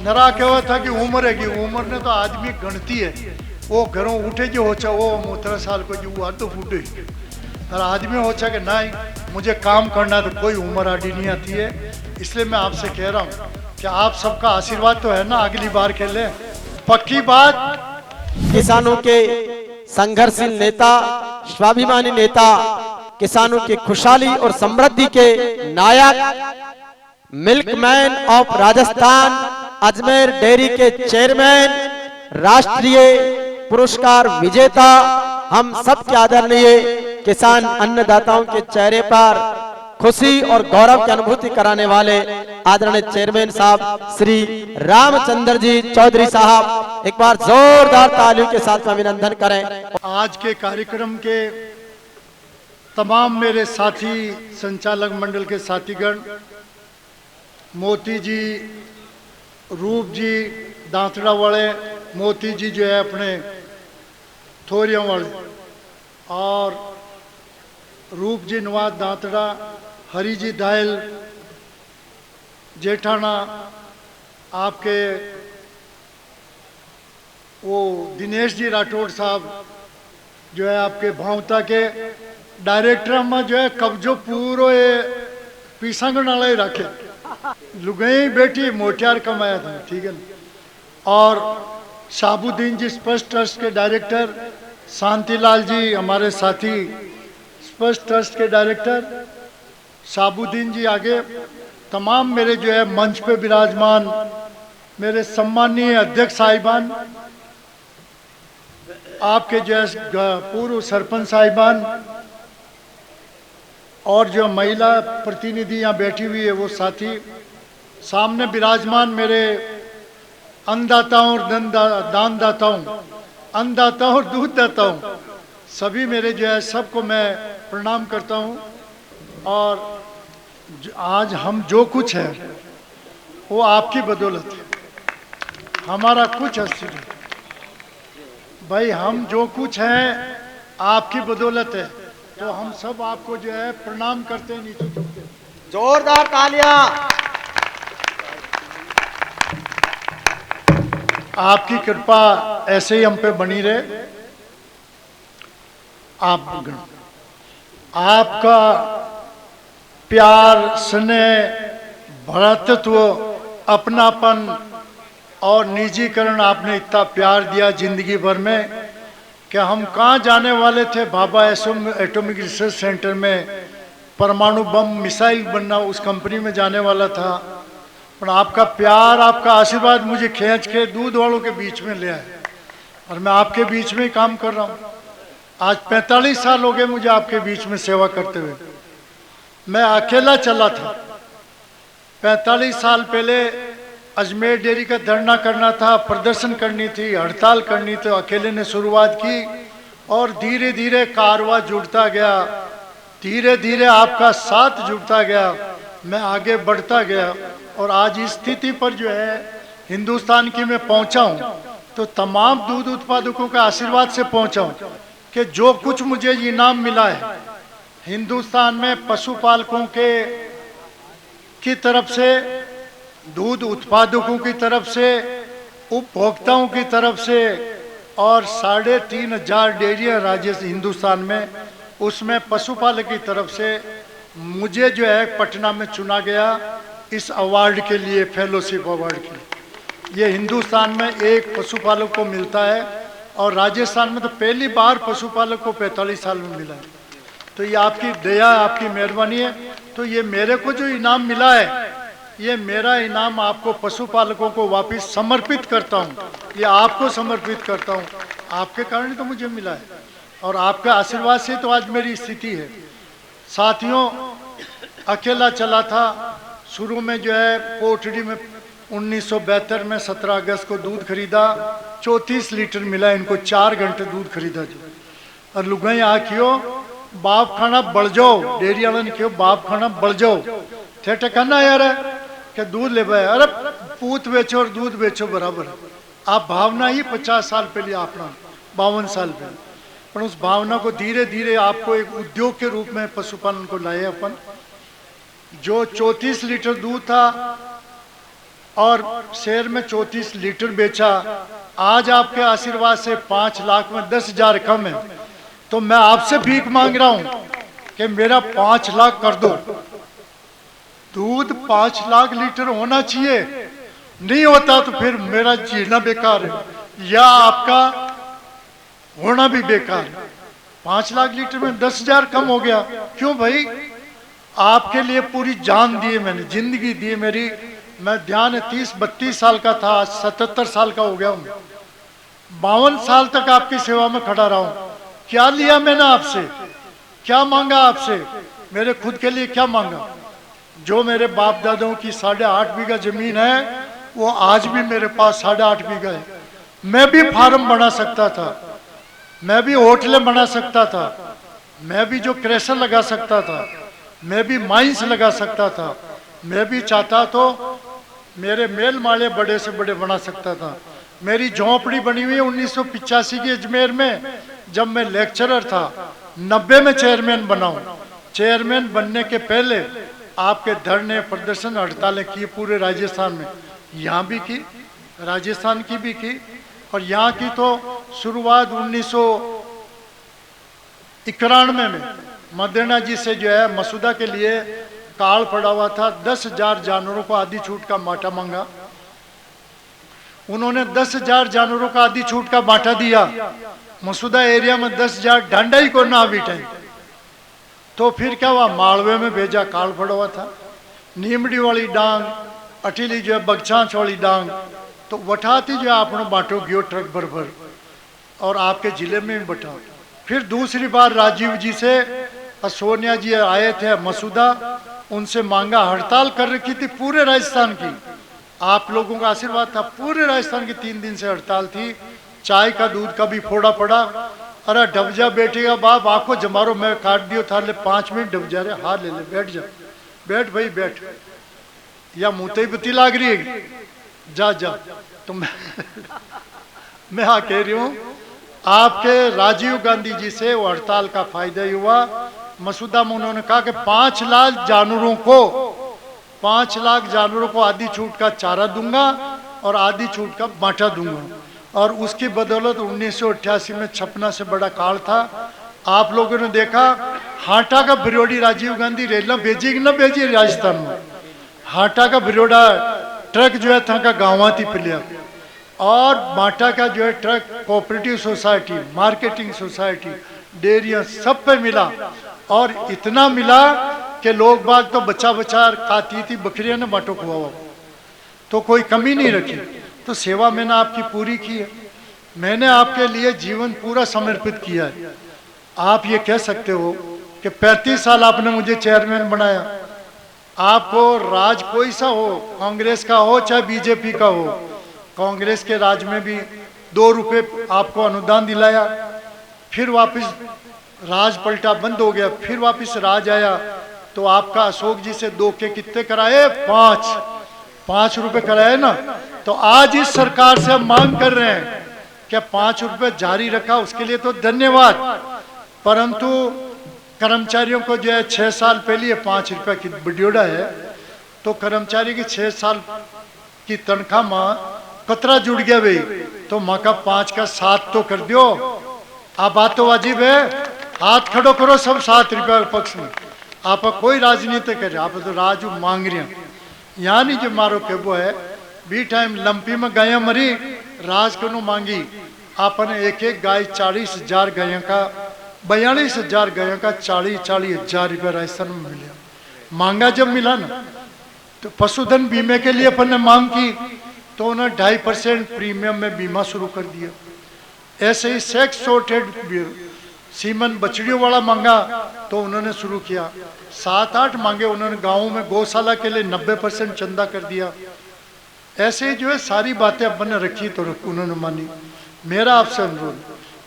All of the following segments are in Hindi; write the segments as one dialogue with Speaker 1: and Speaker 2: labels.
Speaker 1: नरा कहवा था कि उम्र है कि उम्र ने तो आदमी गणती है। वो घरों उठे जो होचा वो 13 साल को जो हुआ तो फूटे और आदमी होचा कि नहीं मुझे काम करना तो कोई उम्र आड़ी नहीं आती है। इसलिए मैं आपसे कह रहा हूँ कि आप सबका आशीर्वाद तो है ना, अगली बार खेले पक्की बात।
Speaker 2: किसानों के संघर्षशील नेता, स्वाभिमानी नेता, किसानों की खुशहाली और समृद्धि के नायक, milkman of Rajasthan, Ajmer dairy के चेयरमैन, राष्ट्रीय पुरस्कार विजेता, हम सब के आदरणीय किसान अन्नदाताओं के चेहरे पर खुशी और गौरव की अनुभूति कराने वाले आदरणीय चेयरमैन साहब श्री रामचंद्र जी चौधरी साहब, एक बार जोरदार तालियों के साथ अभिनंदन करें।
Speaker 1: आज के कार्यक्रम के तमाम मेरे साथी, संचालक मंडल के साथीगण, मोती जी, रूप जी दांतड़ा वाले, मोती जी जो है अपने थोरियों वाले, और रूप जी नवाज दांतड़ा, हरी जी दायल जेठाना, आपके वो दिनेश जी राठौड़ साहब जो है आपके भावता के डायरेक्टर में जो है कब्जो पूरो ये पीसांगण वाला ही रखे, लुगाई बेटी मोटियार कमाया था, ठीक है ना। और शाबुद्दीन जी स्पष्ट ट्रस्ट के डायरेक्टर, शांतिलाल जी हमारे साथी स्पष्ट ट्रस्ट के डायरेक्टर, शाबुद्दीन जी आगे, तमाम मेरे जो है मंच पे विराजमान मेरे सम्मानीय अध्यक्ष साहिबान, आपके जो है पूर्व सरपंच साहिबान, और जो महिला प्रतिनिधि यहाँ बैठी हुई है वो साथी, सामने विराजमान मेरे अन्नदाताओं और दानदाताओं, अन्नदाताओं और दूधदाताओं, सभी मेरे जो है सबको मैं प्रणाम करता हूँ। और आज हम जो कुछ है वो आपकी बदौलत है, हमारा कुछ अस्तित्व नहीं भाई, हम जो कुछ हैं आपकी बदौलत है, तो हम सब आपको जो है प्रणाम करते हैं, नीचे झुकते हैं।
Speaker 2: जोरदार तालियां।
Speaker 1: आपकी कृपा ऐसे ही हम पे बनी रहे। आपका प्यार, स्नेह, भ्रातृत्व, अपनापन और निजीकरण आपने इतना प्यार दिया जिंदगी भर में कि हम कहाँ जाने वाले थे। भाभा एटॉमिक रिसर्च सेंटर में परमाणु बम मिसाइल बनना, उस कंपनी में जाने वाला था, पर आपका प्यार, आपका आशीर्वाद मुझे खींच के दूध वालों के बीच में ले आए और मैं आपके बीच में ही काम कर रहा हूँ। आज 45 साल हो गए मुझे आपके बीच में सेवा करते हुए। मैं अकेला चला था, 45 साल पहले अजमेर डेयरी का धरना करना था, प्रदर्शन करनी थी, हड़ताल करनी थी, अकेले ने शुरुआत की और धीरे धीरे कारवा जुड़ता गया, धीरे धीरे आपका साथ जुड़ता गया, मैं आगे बढ़ता गया और आज इस स्थिति पर जो है हिंदुस्तान की मैं पहुंचा हूं, तो तमाम दूध उत्पादकों के आशीर्वाद से पहुंचा हूं कि जो कुछ मुझे इनाम मिला है हिंदुस्तान में पशुपालकों के की तरफ से, दूध उत्पादकों की तरफ से, उपभोक्ताओं की तरफ से, और 3,500 डेयरियां राज्य हिंदुस्तान में, उसमें पशुपालक की तरफ से मुझे जो है पटना में चुना गया इस अवार्ड के लिए, फेलोशिप अवार्ड के लिए। ये हिंदुस्तान में एक पशुपालक को मिलता है और राजस्थान में तो पहली बार पशुपालक को 45 साल में मिला है। तो ये आपकी दया, आपकी मेहरबानी है। तो ये मेरे को जो इनाम मिला है, ये मेरा इनाम आपको पशुपालकों को वापस समर्पित करता हूँ, ये आपको समर्पित करता हूँ। आपके कारण तो मुझे मिला है और आपके आशीर्वाद से तो आज मेरी स्थिति है। साथियों, अकेला चला था शुरू में जो है कोठड़ी में 1972 में 17 अगस्त को दूध खरीदा, 34 लीटर मिला इनको, 4 घंटे दूध खरीदा जी। और लुगाई आखियो बाप खाना बढ़ जाओ, डेयरी वाला ने क्यों बाप खाना बढ़ जाओ, थे कहना यार कि दूध ले भाई, अरे पूत बेचो और दूध बेचो बराबर। आप भावना ही 50 साल पहले अपना 52 साल पहले, पर उस भावना को धीरे धीरे आपको एक उद्योग के रूप में पशुपालन को लाए अपन। जो 34 लीटर दूध था और शहर में 34 लीटर बेचा। आज आपके आशीर्वाद से 5 लाख में 10,000 कम है, तो मैं आपसे भीख मांग रहा हूं कि मेरा 5 लाख कर दो। दूध 5 लाख लीटर होना चाहिए, नहीं होता तो फिर मेरा जीना बेकार है या आपका होना भी बेकार है। 5 लाख लीटर में 10,000 कम हो गया। क्यों भाई? आपके लिए पूरी जान दी है मैंने, जिंदगी दी है मेरी। मैं ध्यान 30-32 साल का था, आज 77 साल का हो गया हूं। 52 साल तक आपकी सेवा में खड़ा रहा हूं। क्या लिया मैंने आपसे? क्या मांगा आपसे? मेरे खुद के लिए क्या मांगा? जो मेरे बाप दादाओं की 8.5 बीघा जमीन है, वो आज भी मेरे पास 8.5 बीघा है। मैं भी फार्म बना सकता था, मैं भी होटलें बना सकता था, मैं भी जो क्रेशर लगा सकता था, मैं भी माइंस लगा सकता था, मैं भी चाहता तो मेरे मेल माले बड़े से बड़े बना सकता था। मेरी झोंपड़ी बनी हुई है 1985 की अजमेर में, जब मैं लेक्चरर था। 90 में चेयरमैन बना हूं। चेयरमैन बनने के पहले आपके धरने, प्रदर्शन, हड़तालें की पूरे राजस्थान में। यहाँ भी की, राजस्थान की भी की, और यहाँ की तो शुरुआत 1991 में मदेना जी से जो है मसूदा के लिए काल पड़ा हुआ था। 10,000 जानवरों को आधी छूट का बांटा मांगा। उन्होंने 10,000 जानवरों का आधी छूट का बांटा दिया। मसूदा एरिया में 10,000 ढंडाई को ना बिठाई, तो फिर क्या हुआ? मालवे में भेजा, काल पड़ा हुआ था। नीमड़ी वाली डांग, अटीली जो है बगचांच वाली डांग, तो वठाती जो है आपने बांटो गयो ट्रक भर भर, और आपके जिले में भी बटा। फिर दूसरी बार राजीव जी से सोनिया जी आए थे मसूदा, उनसे मांगा। हड़ताल कर रखी थी पूरे राजस्थान की, आप लोगों का आशीर्वाद था। पूरे राजस्थान की 3 दिन से हड़ताल थी। चाय का दूध का भी फोड़ा पड़ा। अरे डब जा बेटेगा बाप, आंखों जमारो, मैं काट दियो था, ले 5 मिनट डब जा रहे, हाथ ले ले, बैठ जा, बैठ भाई बैठ, या मुँह बत्ती लाग रही है, जा जा। तो मैं हाँ कह रही हूँ, आपके राजीव गांधी जी से वो हड़ताल का फायदा ही हुआ। मसूदा में उन्होंने कहा कि 5 लाख जानवरों को आधी छूट का चारा दूंगा और आधी छूट का बांटा दूंगा। और उसकी बदौलत 1988 में छपना से बड़ा काल था। आप लोगों ने देखा, हाटा का बिरोड़ी राजीव गांधी रेलना भेजी कि न भेजी राजस्थान में। हाटा का बिरोड़ा ट्रक जो है था का गाँव थी पिलिया, और बाटा का जो है truck cooperative society, marketing society, डेयरिया सब पे मिला। और इतना मिला कि लोग बाग तो बचा बचा खाती थी, बकरियां ने बाटो खुआ, तो कोई कमी नहीं रखी। तो सेवा मैंने आपकी पूरी की है, मैंने आपके लिए जीवन पूरा समर्पित किया है। आप ये कह सकते हो कि 35 साल आपने मुझे चेयरमैन बनाया। आपको राज कोई सा हो, कांग्रेस का हो चाहे बीजेपी का हो, कांग्रेस के राज में भी 2 रुपए आपको अनुदान दिलाया, फिर वापस राज पलटा, बंद हो गया, फिर वापस राज आया तो आपका अशोक जी से 2 के कितने कराए? 5 रुपए कराए ना। तो आज इस सरकार से हम मांग कर रहे हैं कि 5 रुपए जारी रखा, उसके लिए तो धन्यवाद, परंतु कर्मचारियों को जो है 6 साल पहले 5 रुपए की बड्योड़ा है, तो कर्मचारी की 6 साल की तनख्वाह माँ कतरा जुड़ गया भाई, तो माँ का 5 का 7 तो कर दियो। आप बात तो वाजिब है, हाथ खड़ो करो सब 7 रुपया पक्ष में। आप कोई राजनीति करे, आप तो राजू मांग रहे हैं। यानी जो मारो के वो है बी टाइम लंपी में गाय मरी, राज को मांगी आपने एक गाय 40,000 गायों का, 42,000 गायों का 40,000 रुपया राजस्थान में मिला। मांगा जब मिला ना, तो पशुधन बीमे के लिए अपन ने मांग की, तो उन्होंने 2.5% प्रीमियम में बीमा शुरू कर दिया। ऐसे ही सेक्स सॉर्टेड सीमन बछड़ियों वाला मांगा तो उन्होंने शुरू किया। 7-8 मांगे उन्होंने, गाँव में गौशाला के लिए 90% चंदा कर दिया। ऐसे ही जो है सारी बातें अपन ने रखी तो उन्होंने मानी। मेरा आपसे अनुरोध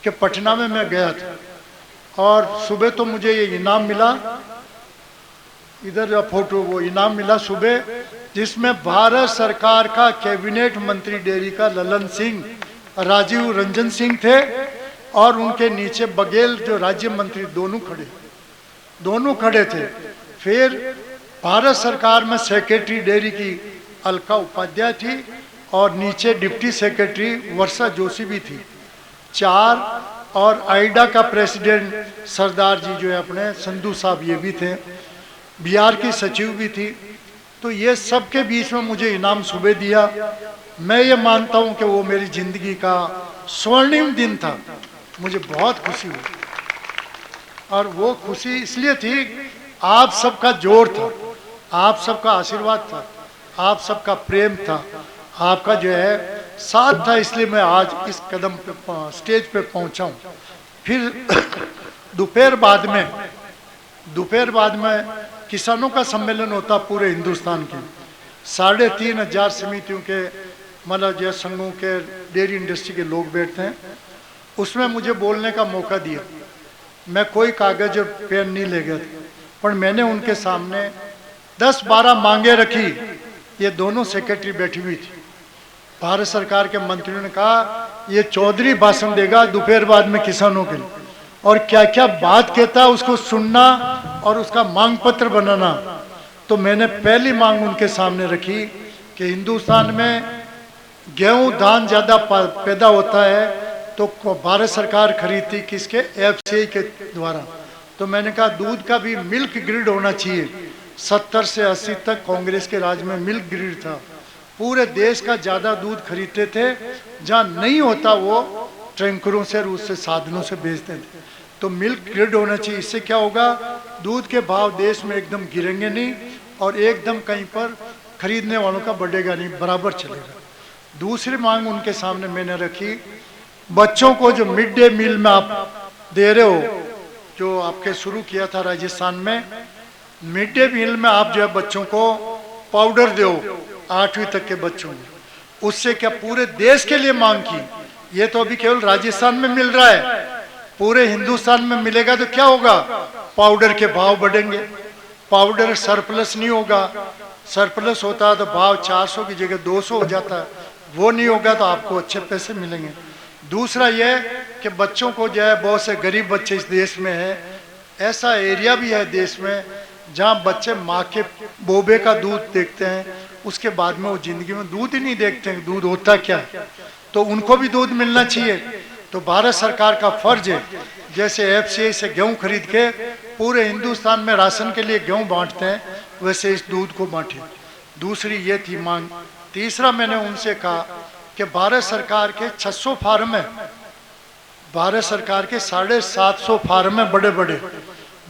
Speaker 1: कि पटना में मैं गया था और सुबह तो मुझे ये इनाम मिला, इधर फोटो वो इनाम मिला सुबह, जिसमें भारत सरकार का कैबिनेट मंत्री डेयरी का ललन सिंह, राजीव रंजन सिंह थे, और उनके नीचे बघेल जो राज्य मंत्री दोनों खड़े थे। फिर भारत सरकार में सेक्रेटरी डेयरी की अलका उपाध्याय थी और नीचे डिप्टी सेक्रेटरी वर्षा जोशी भी थी, 4। और आइडा का प्रेसिडेंट सरदार जी जो है अपने संधू साहब, ये भी थे। बिहार की सचिव भी थी। तो ये सब के बीच में मुझे इनाम सुबह दिया। मैं ये मानता हूँ कि वो मेरी जिंदगी का स्वर्णिम दिन था। मुझे बहुत खुशी हुई और वो खुशी इसलिए थी, आप सबका जोर था, आप सबका आशीर्वाद था, आप सबका प्रेम था, आपका जो है साथ था, इसलिए मैं आज इस कदम पे स्टेज पे पहुंचा हूं। फिर दोपहर बाद में किसानों का सम्मेलन होता पूरे हिंदुस्तान के, 3,500 समितियों के, मतलब जो संघों के, डेयरी इंडस्ट्री के लोग बैठते हैं। उसमें मुझे बोलने का मौका दिया। मैं कोई कागज और पेन नहीं ले गया था, पर मैंने उनके सामने 10-12 मांगे रखी। ये दोनों सेक्रेटरी बैठी हुई थी। भारत सरकार के मंत्रियों ने कहा ये चौधरी भाषण देगा दोपहर बाद में किसानों के लिए, और क्या क्या बात कहता है उसको सुनना और उसका मांग पत्र बनाना। तो मैंने पहली मांग उनके सामने रखी कि हिंदुस्तान में गेहूं धान ज्यादा पैदा होता है तो भारत सरकार खरीदती किसके, एफसीआई के द्वारा। तो मैंने कहा दूध का भी मिल्क ग्रिड होना चाहिए। 70 से 80 तक कांग्रेस के राज में मिल्क ग्रिड था, पूरे देश का ज्यादा दूध खरीदते थे, जहाँ नहीं होता वो टैंकरों से और उससे साधनों से बेचते थे। तो मिल्क ग्रिड होना चाहिए। इससे क्या होगा, दूध के भाव देश में एकदम गिरेंगे नहीं और एकदम कहीं पर खरीदने वालों का बढ़ेगा नहीं, बराबर चलेगा। दूसरी मांग उनके सामने मैंने रखी, बच्चों को जो मिड डे मील में आप दे रहे हो, जो आपके शुरू किया था राजस्थान में, मिड डे मील में आप जो है बच्चों को पाउडर दो 8वीं तक के बच्चों को, उससे क्या पूरे देश के लिए मांग की। ये तो अभी केवल राजस्थान में मिल रहा है, पूरे हिंदुस्तान में मिलेगा तो क्या होगा, पाउडर के भाव बढ़ेंगे। पाउडर सरप्लस नहीं होगा, सरप्लस होता है तो भाव 400 की जगह 200 हो जाता है, वो नहीं होगा तो आपको अच्छे पैसे मिलेंगे। दूसरा यह कि बच्चों को जो है, बहुत से गरीब बच्चे इस देश में है, ऐसा एरिया भी है देश में जहाँ बच्चे माँ के बोबे का दूध देखते हैं, उसके बाद में वो जिंदगी में दूध ही नहीं देखते हैं, दूध होता क्या है। तो उनको भी दूध मिलना चाहिए। तो भारत सरकार का फर्ज है, जैसे एफसीआई से गेहूं खरीद के पूरे हिंदुस्तान में राशन के लिए गेहूं बांटते हैं, वैसे इस दूध को बांटे। दूसरी ये थी मांग। तीसरा मैंने उनसे कहा कि भारत सरकार के 600 फार्म है, भारत सरकार के 750 फार्म है बड़े बड़े,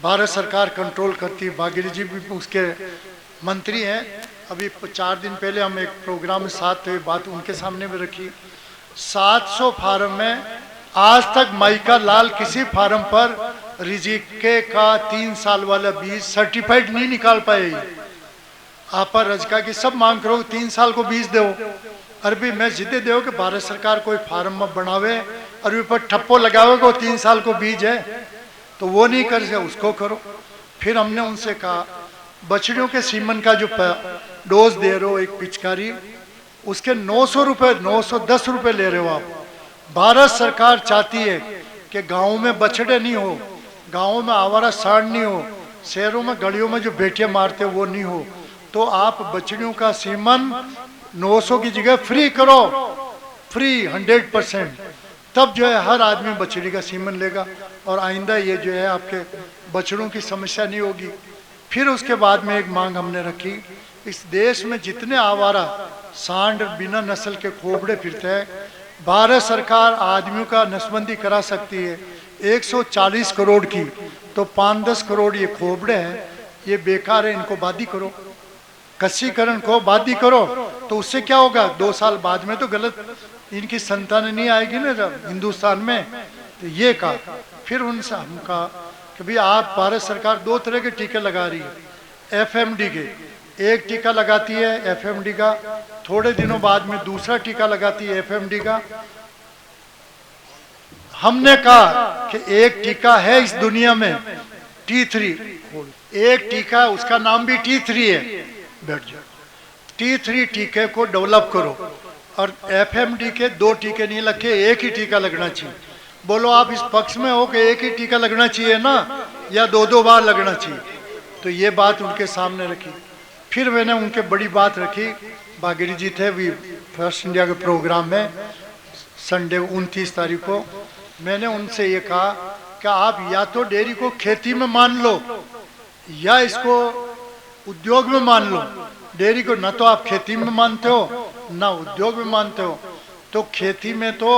Speaker 1: भारत सरकार कंट्रोल करती है। भागीरथी जी भी उसके मंत्री हैं। अभी 4 दिन पहले हम एक प्रोग्राम में साथ थे, बात उनके सामने भी रखी। 700 फार्म में आज तक माइका लाल किसी फार्म पर रिजिके का 3 साल वाला बीज सर्टिफाइड नहीं निकाल पाए। आप पर रजका की सब मांग करो 3 साल को बीज दो, अरबी मैं जिद्दे दो कि भारत सरकार कोई फार्म में बनावे अरबी पर ठप्पो लगावे को 3 साल को बीज है, तो वो नहीं कर सके, उसको करो। फिर हमने उनसे कहा बछड़ियों के सीमन का जो डोज दे रहे हो एक पिचकारी, उसके 900 रुपए 910 रुपए ले रहे हो आप। भारत सरकार चाहती है कि गाँव में बछड़े नहीं हो, गाँव में आवारा सांड नहीं हो, शहरों में गलियों में जो बेटियां मारते वो नहीं हो। तो आप बछड़ियों का सीमन 900 की जगह फ्री करो, फ्री 100%, तब जो है हर आदमी बछड़ी का सीमन लेगा और आइंदा ये जो है आपके बछड़ों की समस्या नहीं होगी। फिर उसके बाद में एक मांग हमने रखी, इस देश में जितने आवारा सांड बिना नस्ल के खोपड़े फिरते हैं, भारत सरकार आदमियों का नसबंदी करा सकती है 140 करोड़ की, तो 5-10 करोड़ ये खोपड़े हैं, ये बेकार है, इनको बादी करो, कसीकरण को बादी करो। तो उससे क्या होगा, 2 साल बाद में तो गलत इनकी संतान नहीं आएगी ना हिंदुस्तान में। तो ये कहा। फिर उनसे हम कहा कि भाई आप भारत सरकार 2 तरह के टीके लगा रही है, एफएमडी के, एक टीका लगाती है एफएमडी का, थोड़े दिनों बाद में दूसरा टीका लगाती है एफएमडी का। हमने कहा कि एक टीका है इस दुनिया में T3, एक टीका उसका नाम भी T3 है, बैठ जाओ, T3 टीके को डेवलप करो और एफएमडी के 2 टीके नहीं लगे, एक ही टीका लगना चाहिए। बोलो आप इस पक्ष में हो कि एक ही टीका लगना चाहिए ना, या 2-2 बार लगना चाहिए। तो ये बात उनके सामने रखी। फिर मैंने उनके बड़ी बात रखी बागिरी जी थे भी फर्स्ट इंडिया के प्रोग्राम में संडे 29 तारीख को। मैंने उनसे ये कहा कि आप या तो डेयरी को खेती में मान लो या इसको उद्योग में मान लो। डेयरी को न तो आप खेती में मानते हो ना उद्योग में मानते हो, तो खेती में तो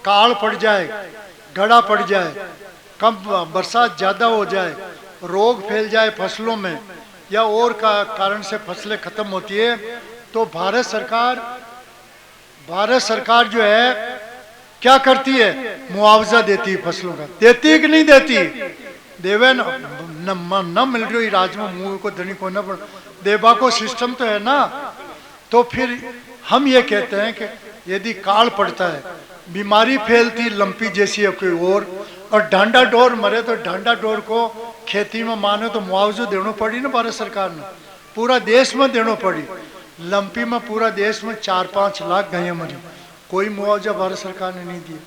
Speaker 1: काल पड़ जाए, गड़ा पड़ जाए, कम बरसात ज्यादा हो जाए, रोग फैल जाए फसलों में या और का कारण से फसलें खत्म होती है, तो भारत सरकार जो है क्या करती है, मुआवजा देती है फसलों का। देती है कि नहीं देती? देवे न मिल रही राज में मुंह को धनी को न पड़ देवा को सिस्टम तो है ना। तो फिर हम ये कहते हैं कि यदि काल पड़ता है, बीमारी फैलती लंपी जैसी है कोई और डांडा डोर मरे, तो डांडा डोर को खेती में माने तो मुआवजा देना पड़ी ना भारत सरकार ने, पूरा देश में देना पड़ी। लंपी में पूरा देश में 4-5 लाख गायें मरी, कोई मुआवजा भारत सरकार ने नहीं दिया।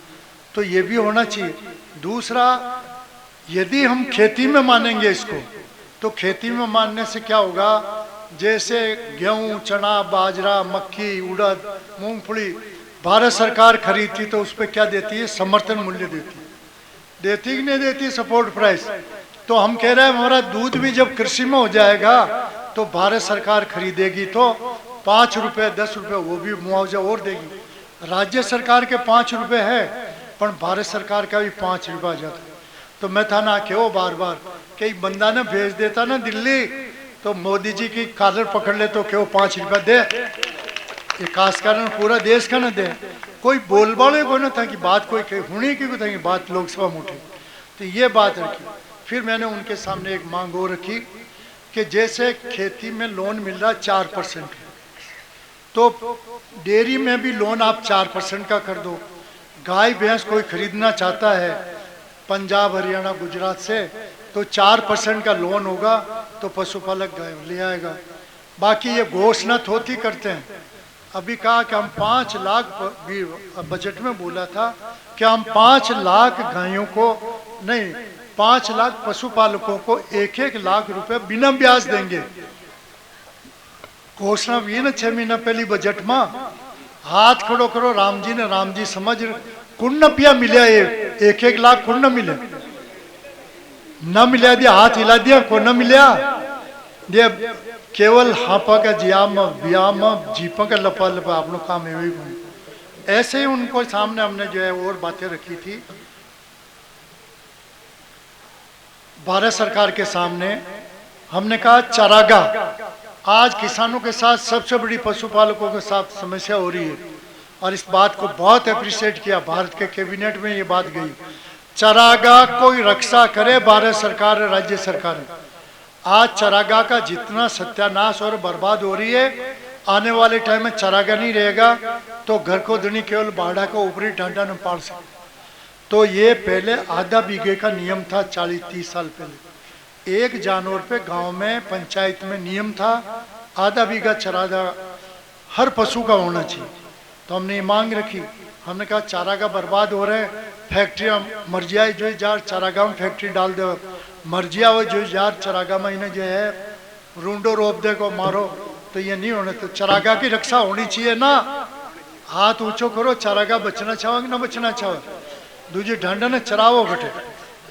Speaker 1: तो ये भी होना चाहिए। दूसरा, यदि हम खेती में मानेंगे इसको, तो खेती में मानने से क्या होगा, जैसे गेहूं, चना, बाजरा, मक्की, उड़द, मूंगफली भारत सरकार खरीदती तो उस पर क्या देती है, समर्थन मूल्य देती कि नहीं देती, सपोर्ट प्राइस। तो हम कह रहे हैं हमारा दूध भी जब कृषि में हो जाएगा तो भारत सरकार खरीदेगी तो 5 रुपए 10 रुपए वो भी मुआवजा और देगी। राज्य सरकार के 5 रुपए है पर भारत सरकार का भी 5 रुपया आ जाता। तो मैं था ना क्यों बार कई बंदा ने भेज देता ना दिल्ली, तो मोदी जी की कॉलर पकड़ ले तो क्यों 5 रुपया दे, ये खास कारण पूरा देश का ना दे। कोई बोल बाले को ना था कि बात कोई होनी की था कि बात लोकसभा में उठी, तो ये बात रखी। फिर मैंने उनके सामने एक मांग और रखी कि जैसे खेती में लोन मिल रहा 4%, तो डेयरी में भी लोन आप 4% का कर दो। गाय भैंस कोई खरीदना चाहता है पंजाब, हरियाणा, गुजरात से, तो 4% का लोन होगा तो पशुपालक गाय ले आएगा। बाकी ये घोषणा थोती करते हैं। अभी कहा कि हम 5 लाख बजट में बोला था कि हम 5 लाख गायों को नहीं, 5 लाख पशुपालकों को 1-1 लाख रुपए बिना ब्याज देंगे। घोषणा हुई ना 6 महीना पहली बजट में। हाथ खड़ो करो राम जी ने, राम जी समझ कुण पिया मिले 1-1 लाख कुण न मिले, न मिला दिया, हाथ हिला दिया को न मिला दिया, केवल हापा का जियाम व्याम जीपा का लपा लपा आप लोग काम है। ऐसे ही उनको सामने हमने जो है और बातें रखी थी भारत सरकार के सामने। हमने कहा चारागाह आज किसानों के साथ सबसे बड़ी पशुपालकों के साथ समस्या हो रही है, और इस बात को बहुत अप्रिशिएट किया, भारत के कैबिनेट में ये बात गई। चारागाह कोई रक्षा करे भारत सरकार, राज्य सरकार। आज चारागाह का जितना सत्यानाश और बर्बाद हो रही है, आने वाले टाइम में चारागाह नहीं रहेगा तो घर को धनी केवल बाड़ा का ऊपरी डांडा न पाल सकते। तो ये पहले आधा बीघे का नियम था 40-30 साल पहले। एक जानवर पे गांव में पंचायत में नियम था आधा बीघा चारागाह हर पशु का होना चाहिए। तो हमने ये मांग रखी, हमने कहा चारागाह बर्बाद हो रहे हैं, फैक्ट्रियाँ मर्जिया जो जार चारागाह में फैक्ट्री डाल दो, मर्जिया हो जो जार चारागाह में इन्हें जो है रूंडो रोप दे को मारो, तो ये नहीं होने। तो चारागाह की रक्षा होनी चाहिए ना। हाथ ऊंचो करो, चारागाह बचना चाहो कि ना बचना चाहो, दूसरी ढंडा ने चरावो घटे।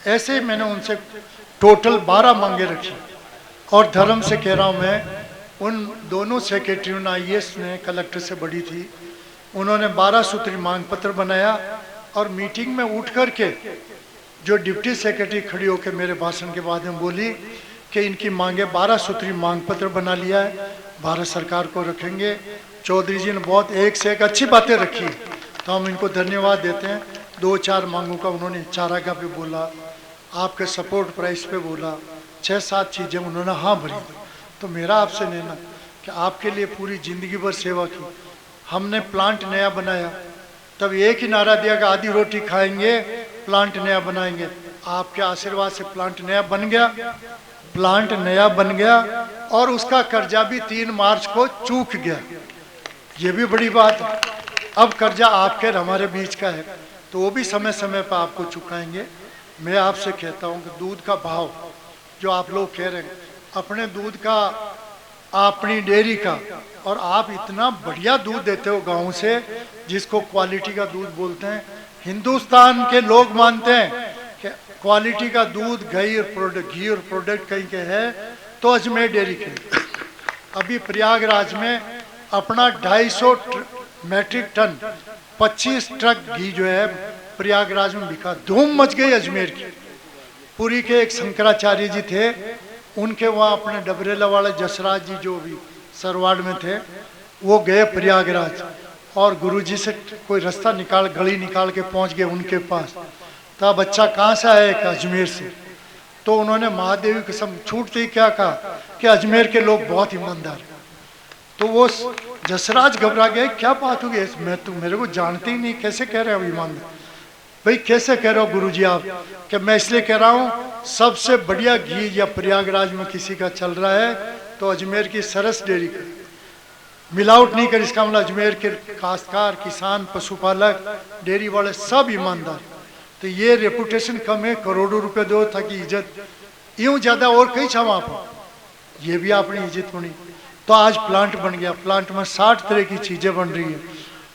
Speaker 1: ऐसे ही मैंने उनसे टोटल 12 मांगे रखी। और धर्म से कह रहा हूँ मैं, उन दोनों सेक्रेटरियों ने IAS ने कलेक्टर से बड़ी थी, उन्होंने 12 सूत्री मांग पत्र बनाया और मीटिंग में उठ करके जो डिप्टी सेक्रेटरी खड़ी होकर मेरे भाषण के बाद में बोली कि इनकी मांगे 12 सूत्री मांग पत्र बना लिया है, भारत सरकार को रखेंगे। चौधरी जी ने बहुत एक से एक अच्छी बातें रखी, तो हम इनको धन्यवाद देते हैं। 2-4 मांगों का उन्होंने चारागाह पे बोला, आपके सपोर्ट प्राइस पे बोला, 6-7 चीज़ें उन्होंने हाँ भरी। तो मेरा आपसे कहना कि आपके लिए पूरी जिंदगी भर सेवा की। हमने प्लांट नया बनाया, तब एक ही नारा दिया कि आधी रोटी खाएंगे, प्लांट नया बनाएंगे। आपके आशीर्वाद से प्लांट नया बन गया, प्लांट नया बन गया और उसका कर्जा भी 3 मार्च को चूक गया। ये भी बड़ी बात है। अब कर्जा आपके और हमारे बीच का है, तो वो भी समय समय पर आपको चुकाएंगे। मैं आपसे कहता हूँ कि दूध का भाव जो आप लोग कह रहे हैं, अपने दूध का, अपनी डेयरी का और आप इतना बढ़िया दूध देते हो गाँव से, जिसको क्वालिटी का दूध बोलते हैं। हिंदुस्तान के लोग मानते हैं कि क्वालिटी का दूध घी और प्रोडक्ट कहीं के है तो अजमेर डेयरी के। अभी प्रयागराज में अपना 250 मैट्रिक टन 25 ट्रक घी जो है प्रयागराज में बिका। धूम मच गई अजमेर की। पुरी के एक शंकराचार्य जी थे, उनके वहाँ अपने डबरेला वाले जसराज जी जो भी सरवाड़ में थे, वो गए प्रयागराज और गुरुजी से कोई रास्ता निकाल, गली निकाल के पहुंच गए उनके पास। तब बच्चा कहाँ से आया? कि अजमेर से। तो उन्होंने महादेव की कसम छूटते ही क्या कहा कि अजमेर के लोग बहुत ईमानदार हैं। तो वो जसराज घबरा गए, क्या बात होगी, मैं तो मेरे को जानते ही नहीं, कैसे कह रहे हो ईमानदार? भाई कैसे कह रहे हो गुरुजी आप? कि मैं इसलिए कह रहा हूँ सबसे बढ़िया घी या प्रयागराज में किसी का चल रहा है तो अजमेर की सरस डेयरी का। मिलावट नहीं कर, इसका मतलब अजमेर के काश्तकार, किसान, पशुपालक, डेयरी वाले सब ईमानदार। तो ये रेपुटेशन कम है, करोड़ों रुपए दो ताकि इज्जत यूं ज्यादा और कई छा वहां पर, ये भी अपनी इज्जत बनी। तो आज प्लांट बन गया, प्लांट में 60 तरह की चीजें बन रही है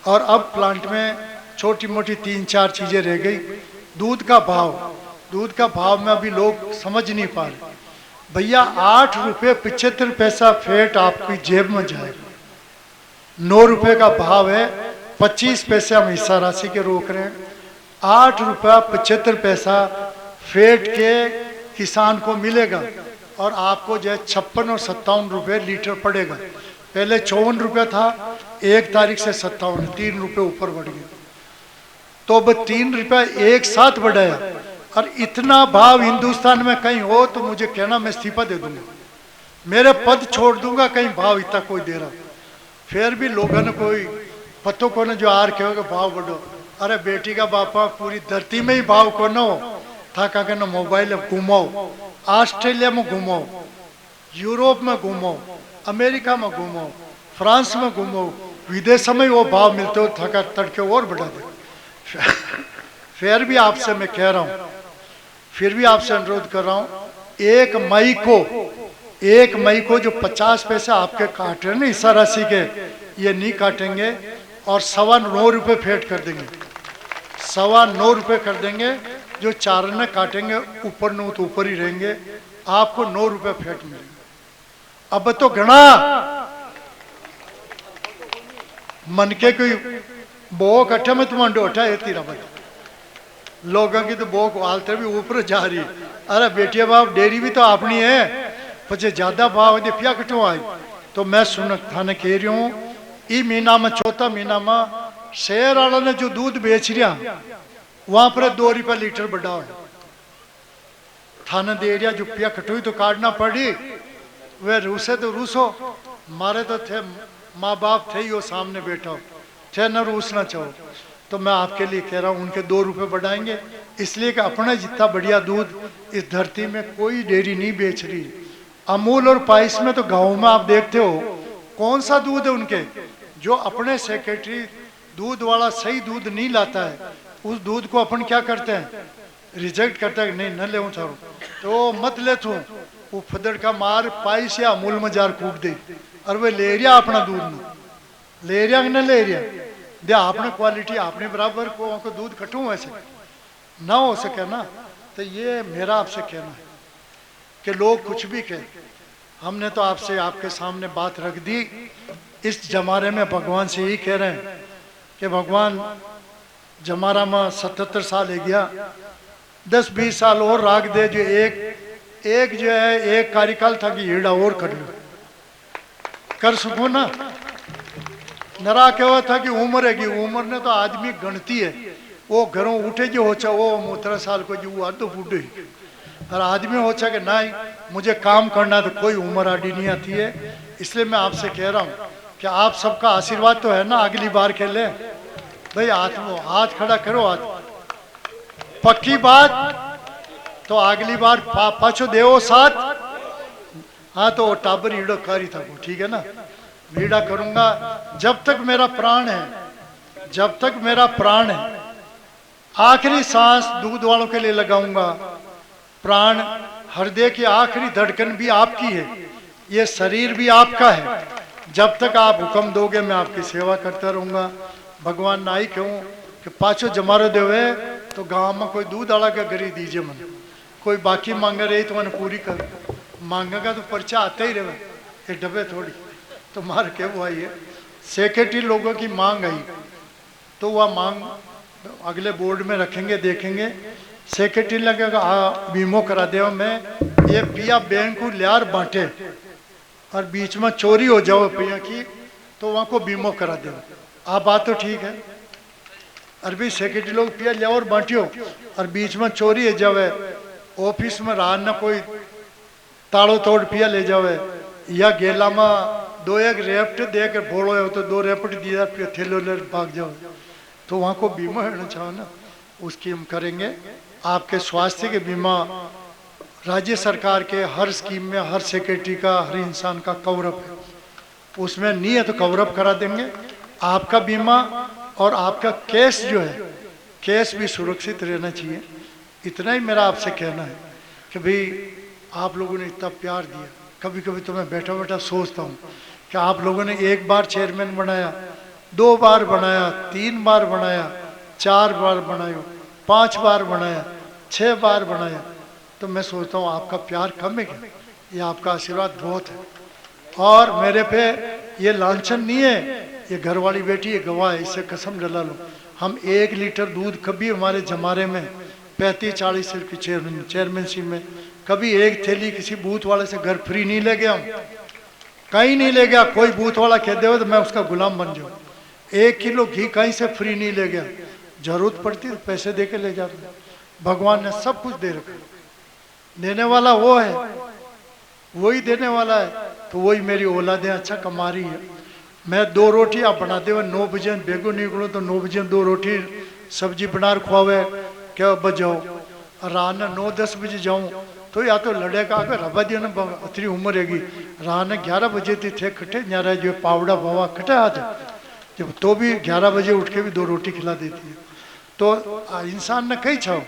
Speaker 1: और अब प्लांट में छोटी मोटी 3-4 चीजें रह गई। दूध का भाव में अभी लोग समझ नहीं पा रहे। भैया 8 रुपये 75 पैसा फेट आपकी जेब में जाएगा। 9 रुपये का भाव है, 25 पैसे हम हिस्सा राशि के रोक रहे हैं। 8 रुपया 75 पैसा फेट के किसान को मिलेगा और आपको जो है 56 और 57 रुपये लीटर पड़ेगा। पहले 54 रुपया था, 1 तारीख से 57, 3 रुपये ऊपर बढ़ गया। तो अब 3 रुपया एक साथ बढ़ाया और इतना भाव हिंदुस्तान में कहीं हो तो मुझे कहना, मैं इस्तीफा दे दूंगा, मेरे पद छोड़ दूंगा, कहीं भाव इतना कोई दे रहा। फिर भी लोगों ने कोई पत्तों को ने जो आर कहोगे भाव बढ़ो, अरे बेटी का बापा पूरी धरती में ही भाव को न हो था का कहना मोबाइल घुमाओ, ऑस्ट्रेलिया में घुमाओ, यूरोप में घुमाओ, अमेरिका में घुमाओ, फ्रांस में घुमाओ, विदेशों में वो भाव मिलते हो थका तड़के और बढ़ा दे। फिर भी आपसे मैं कह रहा हूं, फिर भी आपसे अनुरोध कर रहा हूं, 1 मई को जो 50 पैसे आपके काट रहे ना हिस्सा राशि के, ये नहीं काटेंगे और 9.25 रुपये फेट कर देंगे। 9.25 रुपये कर देंगे, जो 4 ने काटेंगे ऊपर न तो ऊपर ही रहेंगे, आपको 9 रुपये फेट मिलेगा। अब तो घना मन के कोई बो कट्ठे में तुम्हारा डोटा है तीरा भाई, लोगों की तो बो हालते भी ऊपर जा रही। अरे बेटिया बाप डेयरी भी तो अपनी है, पचे ज्यादा भाव है पिया कटो आई। तो मैं सुन थाने कह रही हूँ, ई महीना में चौथा महीना में शहर वाला ने जो दूध बेच रहा वहां पर 2 रुपया लीटर बढ़ा है। थाना दे रहा जो पिया कटोई तो काटना पड़ी, वे रूसे तो रूसो, मारे तो थे माँ बाप थे ही वो सामने बैठा थे, न रूसना चाहो। तो मैं आपके लिए कह रहा हूँ उनके 2 रुपये बढ़ाएंगे, इसलिए कि अपना जितना बढ़िया दूध इस धरती में कोई डेयरी नहीं बेच रही। अमूल और पाइस में तो गाँव में आप देखते हो कौन सा दूध है उनके, जो अपने सेक्रेटरी दूध वाला सही दूध नहीं लाता है, उस दूध को अपन क्या करते हैं, रिजेक्ट करता है, नहीं न ले चारो तो मत ले तू, वो फदड़ का मार पाइस या अमूल में जार कूट दे और वे ले रिया अपना दूध न ले रिया न ले रिया दे आपने क्वालिटी आपने बराबर को दूध कटू वैसे ना हो सके ना। तो ये मेरा आपसे कहना है कि लोग कुछ भी कहें, हमने तो आपसे आपके सामने बात रख दी। इस जमाने में भगवान से यही कह रहे हैं कि भगवान जमाना में 77 साल हो गया, 10-20 साल और राग दे, जो एक जो है एक कार्यकाल था कि हीड़ा और कर लो, कर सको ना। नरा क्या हुआ था कि उम्र है, उम्र ने तो आदमी गणती है, वो घरों उठे जो हो वो 17 साल को जो वो तो बूढ़े, और आदमी हो कि नहीं मुझे काम करना, तो कोई उम्र आड़ी नहीं आती है। इसलिए मैं आपसे कह रहा हूँ कि आप सबका आशीर्वाद तो है ना, अगली बार खेले भाई हाथ खड़ा करो, हाथ पक्की बात तो अगली बार पाछो देवो साथ। हाँ तो टाबर हीड़ो कारी था वो, ठीक है ना, वीड़ा करूंगा जब तक मेरा प्राण है, जब तक मेरा प्राण है, आखिरी सांस दूध वालों के लिए लगाऊंगा। प्राण हृदय की आखिरी धड़कन भी आपकी है, ये शरीर भी आपका है, जब तक आप हुक्म दोगे मैं आपकी सेवा करता रहूँगा। भगवान नाई कहूँ कि पाछो जमारो देवे तो गाँव में कोई दूध आला के गरी दीजिए मन, कोई बाकी मांगे रही तो मैंने पूरी कर, मांगेगा तो पर्चा आते ही रहे, ये डबे थोड़ी। तो मार के वो आई है सेक्रेटरी लोगों की मांग आई, तो वह मांग अगले बोर्ड में रखेंगे, देखेंगे। सेक्रेटरी लगेगा बीमो करा दे मैं ये पिया बैंक को लियार बांटे और बीच में चोरी हो जाओ पिया की, तो वहाँ को बीमो करा दे। आप बात तो ठीक है, अरबी सेक्रेटरी लोग पिया लिया और बांटियो और बीच में चोरी है जावे, ऑफिस में रात न कोई ताड़ो तोड़ पिया ले जावे, या गेला में दो एक रेप्ट दे के बोलो हो तो दो रेप्ट दिया पिया थैलो ले भाग जाओ, तो वहाँ को बीमा होना चाहो ना, उसकी हम करेंगे। आपके स्वास्थ्य के बीमा राज्य सरकार के हर स्कीम में हर सेक्रेटरी का हर इंसान का कवरअप है, उसमें नहीं है तो कवरअप करा देंगे आपका बीमा। और आपका केस जो है, केस भी सुरक्षित रहना चाहिए। इतना ही मेरा आपसे कहना है कि भाई आप लोगों ने इतना प्यार दिया। कभी कभी तो मैं बैठा बैठा सोचता हूँ कि आप लोगों ने एक बार चेयरमैन बनाया, 2 बार बनाया, 3 बार बनाया, 4 बार बनाया, 5 बार बनाया, 6 बार बनाया, तो मैं सोचता हूँ आपका प्यार कम है क्या? ये आपका आशीर्वाद बहुत है। और मेरे पे ये लांछन नहीं है, ये घर वाली बेटी ये गवाह है, इससे कसम डला लो। हम 1 लीटर दूध कभी हमारे जमारे में 35-40 की चेयरमैनशिप में कभी एक थैली किसी बूथ वाले से घर फ्री नहीं ले गया, कहीं नहीं ले गया। कोई बूथ वाला कह दे तो मैं उसका गुलाम बन जाऊँ। 1 किलो घी कहीं से फ्री नहीं ले गया, जरूरत पड़ती तो पैसे दे के ले जाता। भगवान ने सब कुछ दे रखा, देने वाला वो है, वही देने वाला है। तो वही मेरी औलादें अच्छा कमा रही है। मैं 2 रोटी आप बनाते हुए 9 बजे बेगो निकलो तो 9 बजे 2 रोटी सब्जी बना खुआवे क्या बजाओ, रात ने 9-10 बजे जाऊँ तो या तो लड़ेगा अगर रबा दिया ना अतरी उम्र हैगी, रात ने 11 बजे थे कटे न्यारा जो पावड़ा बावा कटे आ जाए जब, तो भी 11 बजे उठ के भी 2 रोटी खिला देती है। तो इंसान ने कहीं चाहो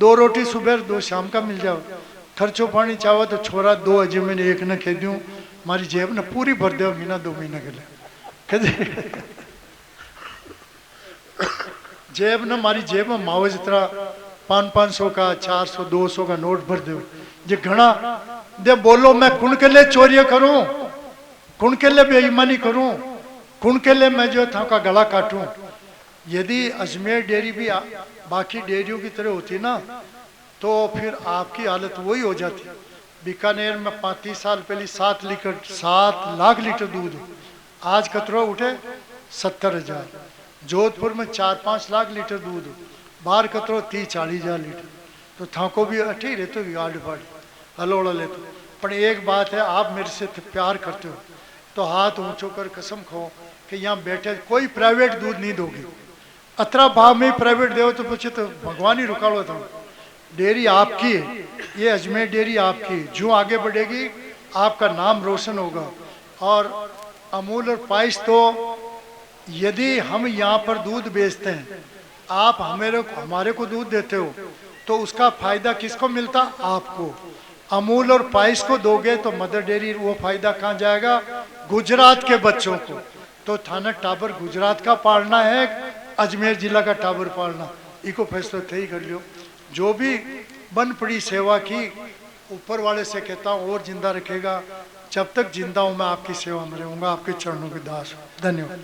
Speaker 1: 2 रोटी सुबह 2 शाम का मिल जाओ। खर्चो पानी चाहो तो छोरा 2 अजय मैंने 1 न कह दूँ, हमारी जेब ने पूरी भर दे महीना 2 महीना के लिए जेब न हमारी जेब में मावज इतना 500-500 का 400-200 का नोट भर दो। जे घना दे बोलो मैं कुण के लिए चोरियां करूं, कुण के लिए बेईमानी करूं, कुण के लिए मैं जो था का गला काटूं। यदि अजमेर डेयरी भी बाकी डेयरियों की तरह होती ना तो फिर आपकी हालत वही हो जाती। बीकानेर में 35 साल पहले 7 लाख लीटर दूध, आज कतरो उठे 70,000। जोधपुर में 4-5 लाख लीटर दूध, बाहर कतरो 30-40,000 लीटर। तो थाको भी अठी रहते हो गाड़ फाड़ हलोड़ा लेते। पर एक बात है, आप मेरे से प्यार करते हो तो हाथ ऊंचो कर कसम खाओ कि यहाँ बैठे कोई प्राइवेट दूध नहीं दोगे। अतरा भाव में प्राइवेट दो तो पूछे तो भगवान ही रुकालो था। डेयरी आपकी है, ये अजमेर डेयरी आपकी है, जो आगे बढ़ेगी आपका नाम रोशन होगा। और अमूल और पाइस तो यदि हम यहाँ पर दूध बेचते हैं, आप हमारे को दूध देते हो तो उसका फायदा किसको मिलता? आपको। अमूल और पाइस को दोगे तो मदर डेयरी वो फायदा कहाँ जाएगा? गुजरात के बच्चों को। तो थाना टाबर गुजरात का पालना है, अजमेर जिला का टाबर पालना, इको फैसला थे ही कर लियो। जो भी बन पड़ी सेवा की, ऊपर वाले से कहता हूँ और जिंदा रखेगा। जब तक जिंदा हूँ मैं आपकी सेवा में रहूँगा, आपके चरणों के दास। धन्यवाद।